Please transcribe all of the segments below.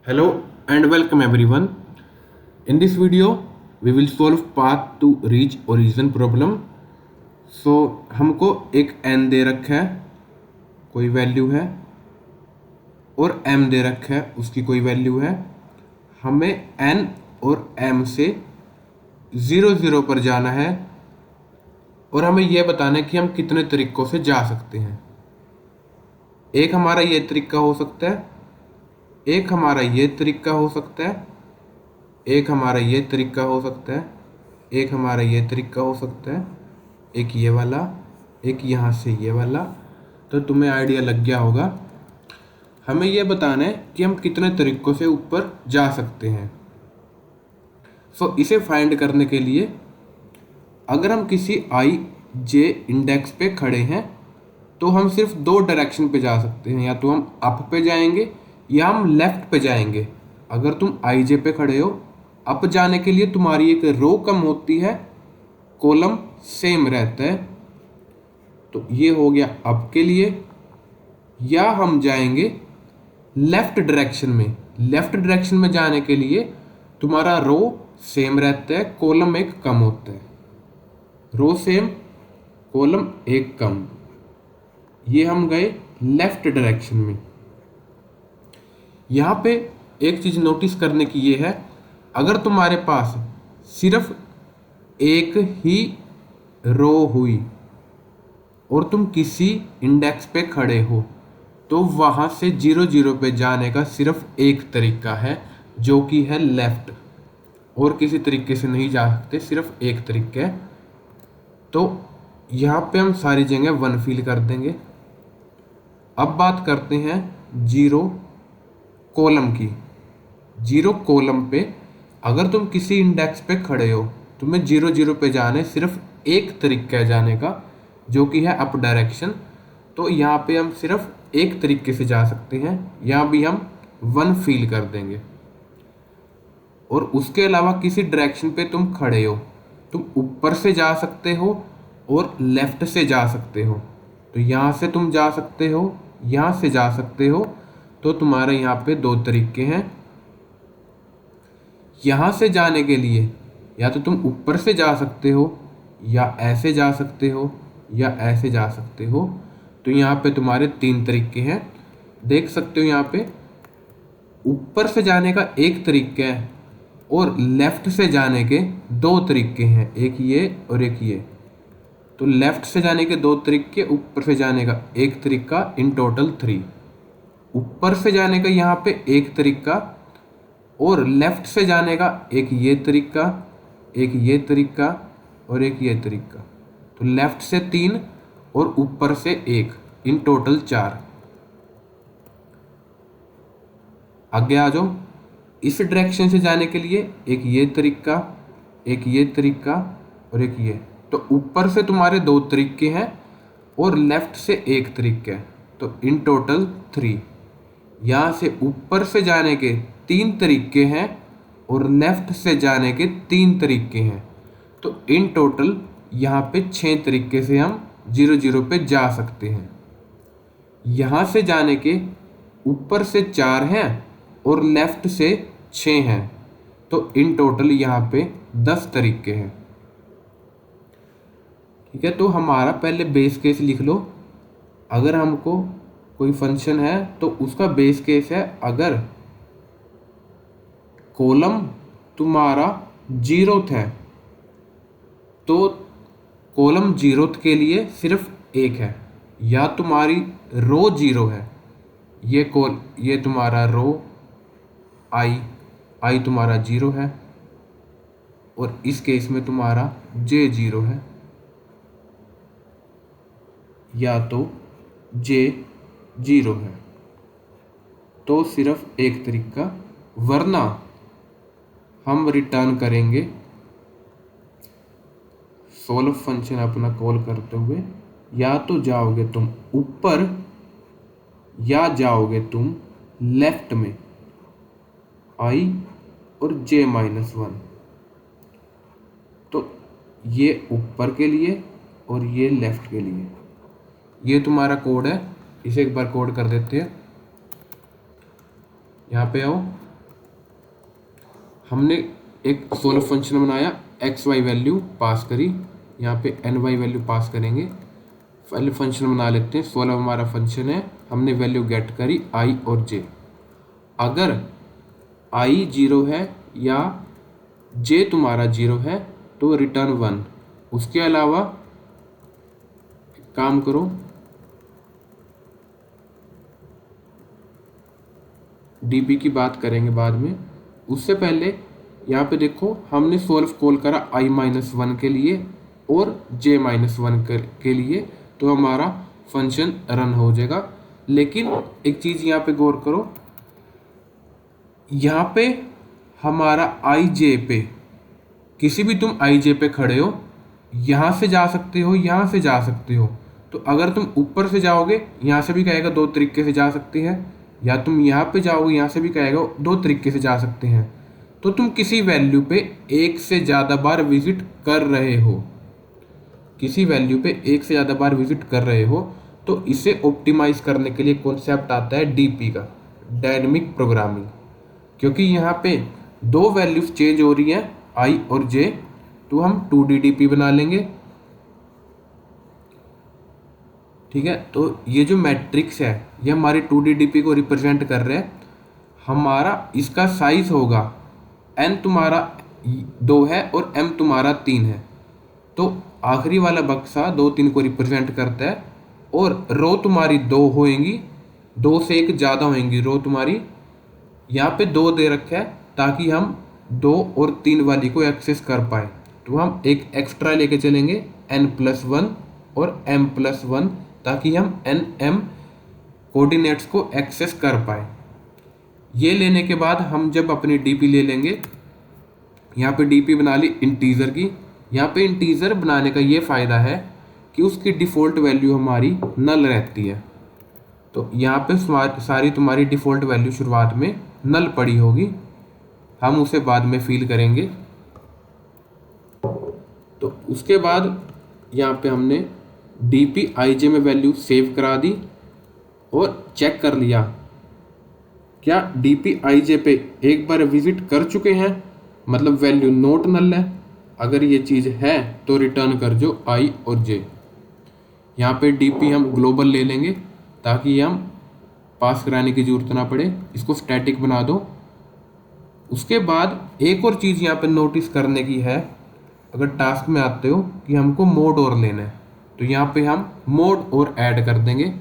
Hello and welcome everyone. In this video, we will solve path to reach origin problem. So हमको एक n दे रखा है, कोई value है, और m दे रखा है, उसकी कोई वैल्यू है. हमें n और m से 0 0 पर जाना है और हमें यह बताना है कि हम कितने तरीकों से जा सकते हैं. एक हमारा ये तरीका हो सकता है, एक हमारा ये तरीका हो सकता है, एक हमारा ये तरीका हो सकता है, एक हमारा ये तरीका हो सकता है, एक ये वाला, एक यहाँ से ये वाला. तो तुम्हें आइडिया लग गया होगा. हमें ये बताना है कि हम कितने तरीकों से ऊपर जा सकते हैं. इसे फाइंड करने के लिए अगर हम किसी आई जे इंडेक्स पे खड़े हैं तो हम सिर्फ दो डायरेक्शन पे जा सकते हैं, या तो हम अप पे जाएंगे या हम लेफ्ट पे जाएंगे. अगर तुम आई जे पे खड़े हो, अप जाने के लिए तुम्हारी एक रो कम होती है, कॉलम सेम रहता है. तो ये हो गया अप के लिए. या हम जाएंगे लेफ्ट डायरेक्शन में. लेफ्ट डायरेक्शन में जाने के लिए तुम्हारा रो सेम रहता है, कॉलम एक कम होता है. रो सेम, कॉलम एक कम. ये हम गए लेफ्ट डायरेक्शन में. यहाँ पे एक चीज़ नोटिस करने की ये है, अगर तुम्हारे पास सिर्फ एक ही रो हुई और तुम किसी इंडेक्स पे खड़े हो तो वहाँ से 0 0 पे जाने का सिर्फ एक तरीका है, जो कि है लेफ़्ट. और किसी तरीके से नहीं जा सकते, सिर्फ एक तरीका है. तो यहाँ पे हम सारी जगह 1 फिल कर देंगे. अब बात करते हैं 0 कॉलम की. 0 कॉलम पे अगर तुम किसी इंडेक्स पे खड़े हो, तुम्हें 0 0 पे जाने सिर्फ एक तरीका है जाने का, जो कि है अप डायरेक्शन. तो यहाँ पे हम सिर्फ एक तरीके से जा सकते हैं. यहाँ भी हम 1 फील कर देंगे. और उसके अलावा किसी डायरेक्शन पे तुम खड़े हो, तुम ऊपर से जा सकते हो और लेफ्ट से जा सकते हो. तो यहाँ से तुम जा सकते हो, यहाँ से जा सकते हो. तो तुम्हारे यहाँ पे दो तरीके हैं. यहाँ से जाने के लिए या तो तुम ऊपर से जा सकते हो, या ऐसे जा सकते हो, या ऐसे जा सकते हो. तो यहाँ पे तुम्हारे 3 तरीके हैं. देख सकते हो यहाँ पे ऊपर से जाने का एक तरीका है और लेफ्ट से जाने के 2 तरीके हैं, एक ये और एक ये. तो लेफ्ट से जाने के 2 तरीके, ऊपर से जाने का एक तरीका, इन टोटल 3. ऊपर से जाने का यहाँ पे एक तरीका और लेफ्ट से जाने का एक ये तरीका, एक ये तरीका और एक ये तरीका. तो लेफ्ट से 3 और ऊपर से 1, इन टोटल 4. आगे आ जाओ. इस डायरेक्शन से जाने के लिए एक ये तरीका, एक ये तरीका और एक ये. तो ऊपर से तुम्हारे 2 तरीके हैं और लेफ्ट से एक तरीका है. तो इन टोटल 3. यहाँ से ऊपर से जाने के 3 तरीके हैं और लेफ्ट से जाने के 3 तरीके हैं. तो इन टोटल यहाँ पे 6 तरीके से हम 0 0 पे जा सकते हैं. यहाँ से जाने के ऊपर से 4 हैं और लेफ्ट से 6 हैं. तो इन टोटल यहाँ पे 10 तरीके हैं. ठीक है. तो हमारा पहले बेस केस लिख लो. अगर हमको कोई फंक्शन है तो उसका बेस केस है, अगर कॉलम तुम्हारा 0th है तो कॉलम 0th के लिए सिर्फ एक है. या तुम्हारी रो 0 है, ये तुम्हारा रो आई तुम्हारा 0 है, और इस केस में तुम्हारा जे 0 है, या तो जे 0 है. तो सिर्फ एक तरीका, वरना हम रिटर्न करेंगे सोल्व फंक्शन अपना कॉल करते हुए. या तो जाओगे तुम ऊपर या जाओगे तुम लेफ्ट में, आई और j-1. तो ये ऊपर के लिए और ये लेफ्ट के लिए. ये तुम्हारा कोड है. इसे एक बार कोड कर देते हैं. यहाँ पे आओ. हमने एक सोल्व फंक्शन बनाया, एक्स वाई वैल्यू पास करी, यहाँ पे एन वाई वैल्यू पास करेंगे। पहले फंक्शन बना लेते हैं। सोल्व हमारा फंक्शन है, हमने वैल्यू गेट करी आई और जे। अगर आई 0 है या जे तुम्हारा 0 है तो रिटर्न 1। उसके अलावा काम करो, डीपी की बात करेंगे बाद में। उससे पहले यहाँ पे देखो हमने सोल्व कॉल करा i-1 के लिए और j-1 के लिए, तो हमारा फंक्शन रन हो जाएगा। लेकिन एक चीज़ यहाँ पे गौर करो, यहाँ पे हमारा i पे, किसी भी तुम i पे खड़े हो, यहाँ से जा सकते हो, यहाँ से जा सकते हो। तो अगर तुम ऊपर से जाओगे यहाँ से भी कहेगा 2 तरीके से जा सकते हैं, या तुम यहाँ पे जाओगे यहाँ से भी कहेगा 2 तरीके से जा सकते हैं। तो तुम किसी वैल्यू पे एक से ज़्यादा बार विजिट कर रहे हो, किसी वैल्यू पे एक से ज़्यादा बार विजिट कर रहे हो, तो इसे ऑप्टिमाइज करने के लिए कॉन्सेप्ट आता है डीपी का, डायनेमिक प्रोग्रामिंग। क्योंकि यहाँ पे 2 वैल्यूज चेंज हो रही हैं आई और जे, तो हम 2D डीपी बना लेंगे। ठीक है, तो ये जो मैट्रिक्स है ये हमारी 2D डीपी को रिप्रेजेंट कर रहे हैं। हमारा इसका साइज होगा, n तुम्हारा 2 है और m तुम्हारा 3 है, तो आखिरी वाला बक्सा 2 3 को रिप्रेजेंट करता है। और रो तुम्हारी 2 होएंगी, 2 से एक ज़्यादा होएंगी रो तुम्हारी। यहाँ पे 2 दे रखा है ताकि हम 2 और 3 वाली को एक्सेस कर पाए, तो हम एक एक्स्ट्रा लेके चलेंगे n+1 और m+1, ताकि हम m कोऑर्डिनेट्स को एक्सेस कर पाए। ये लेने के बाद हम जब अपनी डीपी ले लेंगे, यहाँ पे डीपी बना ली इंटीजर की। यहाँ पे इंटीजर बनाने का ये फ़ायदा है कि उसकी डिफ़ॉल्ट वैल्यू हमारी नल रहती है। तो यहाँ पे सारी तुम्हारी डिफ़ॉल्ट वैल्यू शुरुआत में नल पड़ी होगी, हम उसे बाद में फिल करेंगे। तो उसके बाद यहाँ पे हमने डीपी आईजे में वैल्यू सेव करा दी और चेक कर लिया क्या डीपी आईजे पे एक बार विजिट कर चुके हैं, मतलब वैल्यू नोट नल है। अगर ये चीज़ है तो रिटर्न कर जो आई और जे। यहाँ पे डीपी हम ग्लोबल ले लेंगे ताकि हम पास कराने की ज़रूरत ना पड़े, इसको स्टैटिक बना दो। उसके बाद एक और चीज़ यहाँ पे नोटिस करने की है, अगर टास्क में आते हो कि हमको मोड और लेना है, तो यहाँ पे हम मोड और ऐड कर देंगे।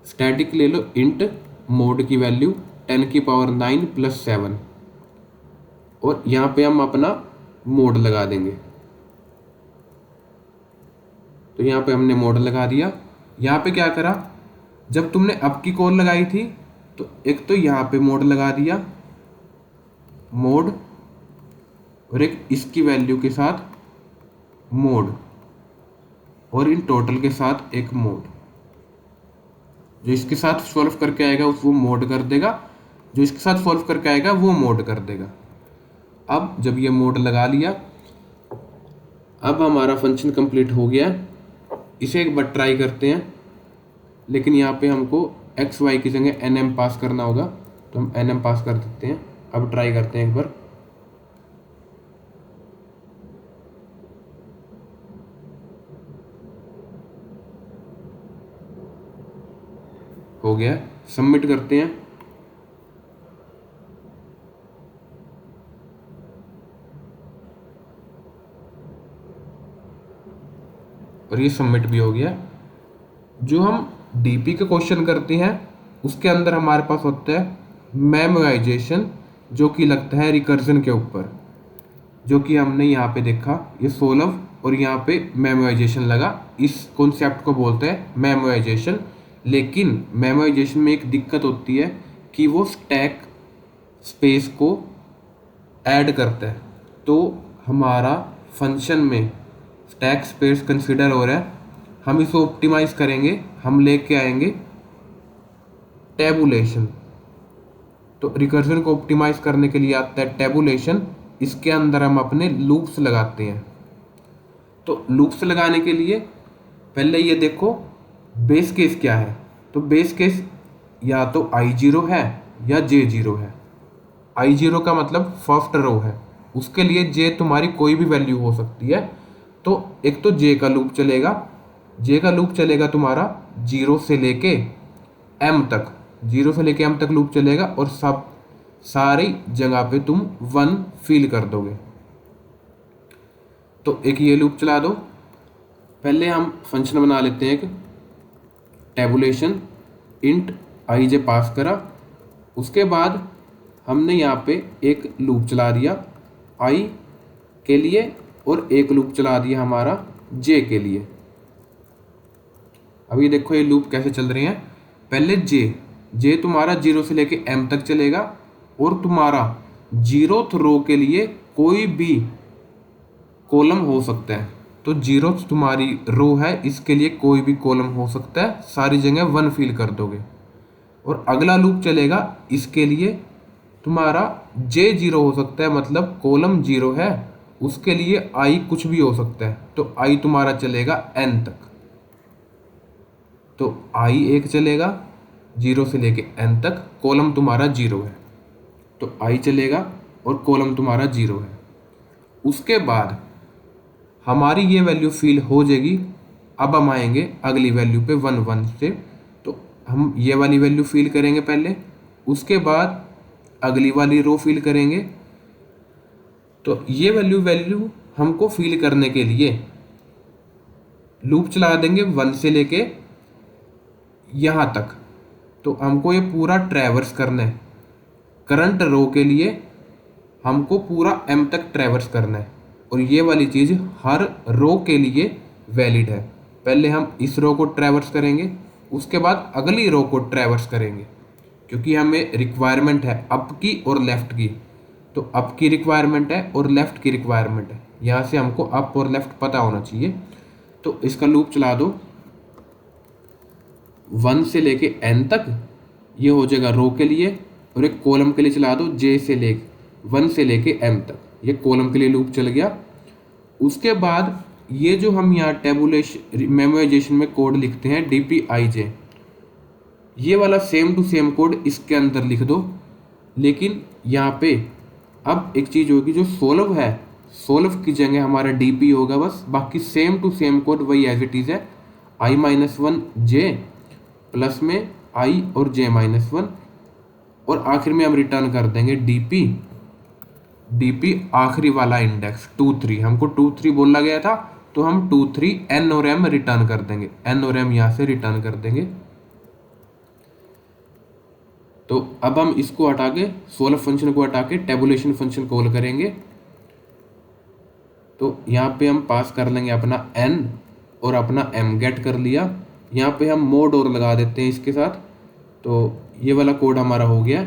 स्टैटिक ले लो इंट मोड की वैल्यू 10⁹ + 7, और यहाँ पे हम अपना मोड लगा देंगे। तो यहाँ पे हमने मोड लगा दिया। यहाँ पे क्या करा, जब तुमने अप की कॉल लगाई थी तो एक तो यहाँ पे मोड लगा दिया मोड, और एक इसकी वैल्यू के साथ मोड, और इन टोटल के साथ एक मोड। जो इसके साथ सॉल्व करके आएगा वो मोड कर देगा, जो इसके साथ सॉल्व करके आएगा वो मोड कर देगा। अब जब ये मोड लगा लिया, अब हमारा फंक्शन कंप्लीट हो गया। इसे एक बार ट्राई करते हैं, लेकिन यहाँ पे हमको एक्स वाई की जगह एन एम पास करना होगा, तो हम एन एम पास कर देते हैं। अब ट्राई करते हैं एक बार। हो गया, सबमिट करते हैं। और ये सबमिट भी हो गया। जो हम डीपी के क्वेश्चन करते हैं उसके अंदर हमारे पास होता है मेमोराइजेशन, जो कि लगता है रिकर्जन के ऊपर, जो कि हमने यहाँ पे देखा, ये सोल्व और यहाँ पे मेमोराइजेशन लगा। इस कॉन्सेप्ट को बोलते हैं मेमोराइजेशन। लेकिन मेमोराइजेशन में एक दिक्कत होती है कि वो स्टैक स्पेस को ऐड करता है। तो हमारा फंक्शन में स्टैक स्पेस कंसिडर हो रहा है, हम इसको ऑप्टिमाइज करेंगे, हम लेके आएंगे टैबुलेशन। तो रिकर्जन को ऑप्टिमाइज करने के लिए आता है टैबुलेशन। इसके अंदर हम अपने लूप्स लगाते हैं। तो लूप्स लगाने के लिए पहले ये देखो बेस केस क्या है। तो बेस केस या तो i0 है या j0 है। i0 का मतलब फर्स्ट रो है, उसके लिए j तुम्हारी कोई भी वैल्यू हो सकती है। तो एक तो j का लूप चलेगा, j का लूप चलेगा तुम्हारा 0 से लेके m तक, 0 से लेके m तक लूप चलेगा और सब सारी जगह पे तुम 1 फील कर दोगे। तो एक ये लूप चला दो। पहले हम फंक्शन बना लेते हैं एक टेबुलेशन इंट ij पास करा, उसके बाद हमने यहाँ पे एक लूप चला दिया i के लिए और एक लूप चला दिया हमारा j के लिए। अभी देखो ये लूप कैसे चल रहे हैं। पहले j तुम्हारा 0 से लेके m तक चलेगा और तुम्हारा 0th रो के लिए कोई भी कॉलम हो सकता है। तो 0th तुम्हारी रो है, इसके लिए कोई भी कॉलम हो सकता है, सारी जगह 1 फील कर दोगे। और अगला लूप चलेगा, इसके लिए तुम्हारा j 0 हो सकता है, मतलब कॉलम 0 है, उसके लिए i कुछ भी हो सकता है। तो i तुम्हारा चलेगा n तक, तो i एक चलेगा 0 से लेके n तक, कॉलम तुम्हारा 0 है, तो i चलेगा और कॉलम तुम्हारा 0 है। उसके बाद हमारी ये वैल्यू फिल हो जाएगी। अब हम आएंगे अगली वैल्यू पे 1 1 से, तो हम ये वाली वैल्यू फिल करेंगे पहले, उसके बाद अगली वाली रो फिल करेंगे। तो ये वैल्यू हमको फिल करने के लिए लूप चला देंगे 1 से लेके यहाँ तक। तो हमको ये पूरा ट्रैवर्स करना है, करंट रो के लिए हमको पूरा m तक ट्रैवर्स करना है, और ये वाली चीज़ हर रो के लिए वैलिड है। पहले हम इस रो को ट्रैवर्स करेंगे, उसके बाद अगली रो को ट्रैवर्स करेंगे, क्योंकि हमें रिक्वायरमेंट है अप की और लेफ़्ट की। तो अप की रिक्वायरमेंट है और लेफ़्ट की रिक्वायरमेंट है, यहाँ से हमको अप और लेफ़्ट पता होना चाहिए। तो इसका लूप चला दो 1 से लेके n तक, ये हो जाएगा रो के लिए, और एक कॉलम के लिए चला दो 1 से लेके m तक, ये कॉलम के लिए लूप चल गया। उसके बाद ये जो हम यहाँ टेबुलेशन मेमोराइजेशन में कोड लिखते हैं dpij, ये वाला सेम टू सेम कोड इसके अंदर लिख दो। लेकिन यहाँ पे अब एक चीज़ होगी, जो सोल्व है, सोल्व की जगह हमारा dp होगा बस, बाकी सेम टू सेम कोड वही एज इट इज़ है, i-1 j प्लस में i और j-1, और आखिर में हम रिटर्न कर देंगे dp आखिरी वाला इंडेक्स 2 3, हमको 2 3 बोला गया था, तो हम 2 3 n और m रिटर्न कर देंगे, n और m यहाँ से रिटर्न कर देंगे। तो अब हम इसको हटा के, सोल्व फंक्शन को हटा के टेबुलेशन फंक्शन कॉल करेंगे। तो यहाँ पे हम पास कर लेंगे अपना n और अपना m गेट कर लिया। यहाँ पे हम मोड और लगा देते हैं इसके साथ। तो ये वाला कोड हमारा हो गया,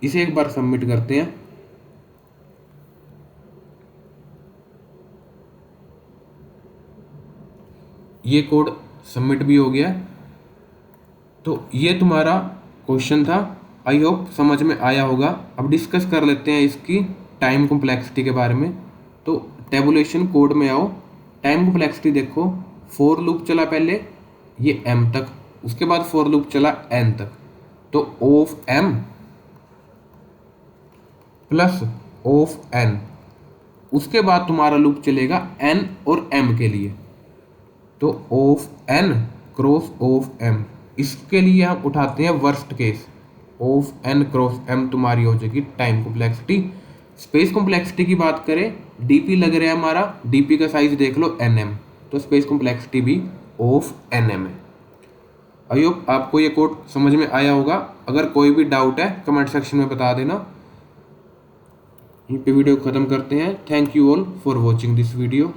इसे एक बार सबमिट करते हैं। ये कोड सबमिट भी हो गया। तो ये तुम्हारा क्वेश्चन था, आई होप समझ में आया होगा। अब डिस्कस कर लेते हैं इसकी टाइम कॉम्प्लेक्सिटी के बारे में। तो टेबुलेशन कोड में आओ, टाइम कॉम्प्लेक्सिटी देखो, फॉर लूप चला पहले ये m तक, उसके बाद फॉर लूप चला n तक, तो of m plus of n, उसके बाद तुम्हारा लूप चलेगा n और m के लिए, तो of n cross of m। इसके लिए हम उठाते हैं worst case, of n cross m तुम्हारी हो जाएगी टाइम कॉम्प्लेक्सिटी। स्पेस कॉम्प्लेक्सिटी की बात करें, dp लग रहा है हमारा, dp का साइज देख लो nm, तो स्पेस कॉम्प्लेक्सिटी भी ऑफ nm है। आई होप आपको ये कोड समझ में आया होगा। अगर कोई भी डाउट है कमेंट सेक्शन में बता देना। यहीं पे वीडियो ख़त्म करते हैं। Thank you all for watching this video.